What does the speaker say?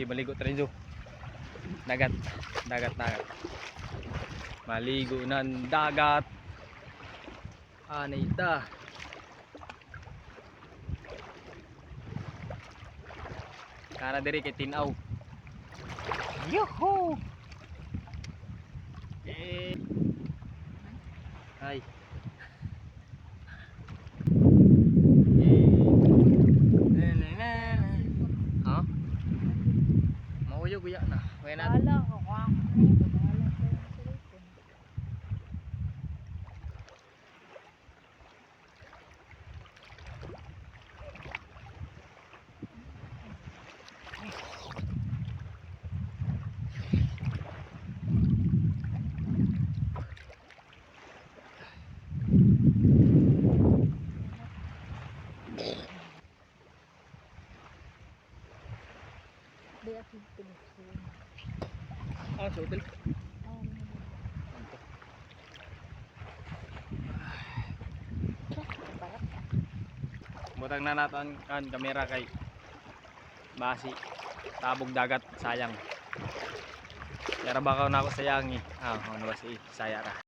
maligo tayo. Dagat. Dagat. Maligo ng dagat. Anita. Kana diri kay tinaw. Yuhu! Ay. Ha? Mauyo guya na. Kaya na. Wala ko ako na ito. Wala ko yung cellphone. Di ako pinagsusun. Ah, sa hotel. Butang na natin ang kamera kay basi tabog dagat sayang. Yara bakaw na ako sayangi. Ah, ano ba si saya ra.